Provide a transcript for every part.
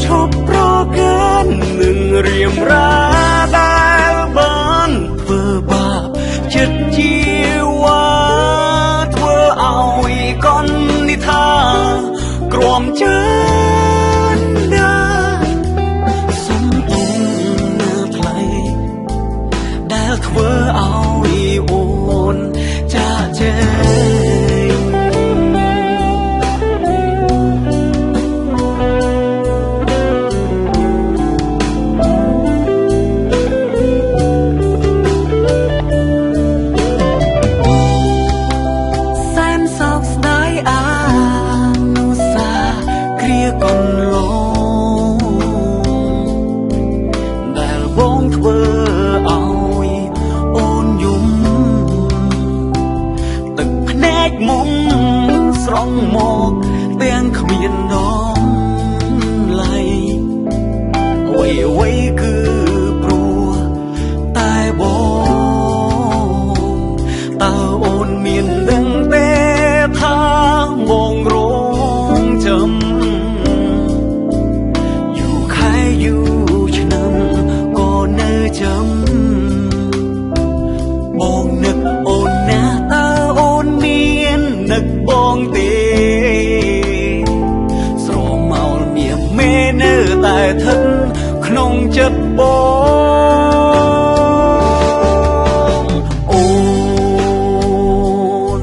ឈប់ប្រកាន់នឹងរៀមរាដែលបានធ្វើបាបចិត្តជីវ៉ាធ្វើឲ្យកននិថាក្រំជើនដាសំទុំនៅថ្លៃដែលធ្វើឲ្យអូនចាចែធ្វើឲ្យអូនយំទឹកភ្នែកមុំស្រង់មកទាំងគ្មានដងឡៃអ្វីគឺព្រោះតែបងតើអូនមានដឹងទេថាបងរងចាំយូរខែយូរឆ្នាំចាំបងនឹកអូនណាតើអូនមាននឹកបងទេស្រមោលមៀមមេនៅតែស្ថិតក្នុងចិត្តបងអូន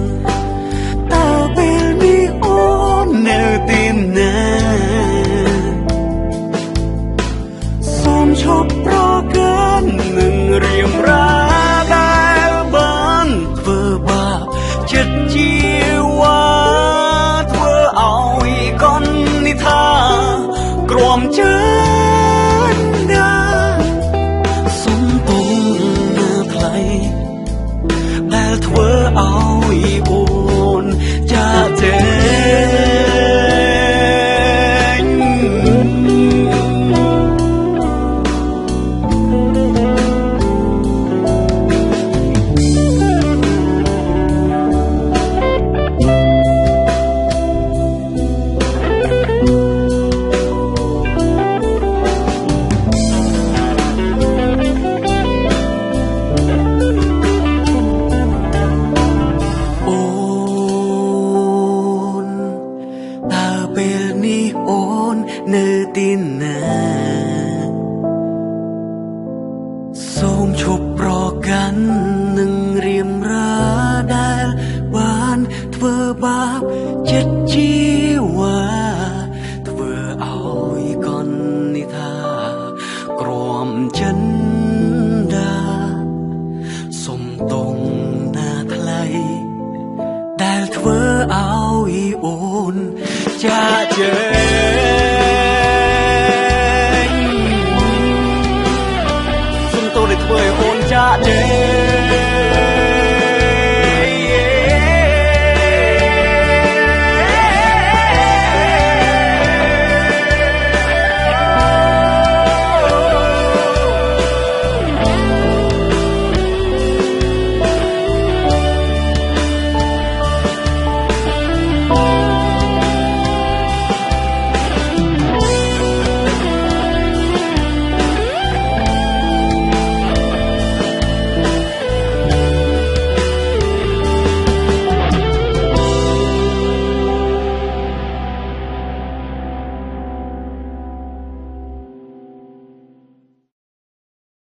តើពេលនេះអូននៅទីណាសូមឈប់ប្រកាន់នឹងរៀមរាដែលបានធ្វើបាបចិត្តជីវ៉ាធ្វើឲ្យកននិថាក្រំជើនដាសំទុំនៅថ្លៃដែលធ្វើឲ្យអូនចាចែពេលនេះអូននៅទីណាសូមឈប់ប្រកាន់នឹងរៀមរាដែលបានធ្វើបាបចិត្តជីវ៉ាធ្វើឲ្យកននិថាក្រំចិនដាសុំតុងណាថ្លៃដែលធ្វើឲ្យអូនចាចែងសុំទោសដែលធ្វើឲ្យអូនចាចែង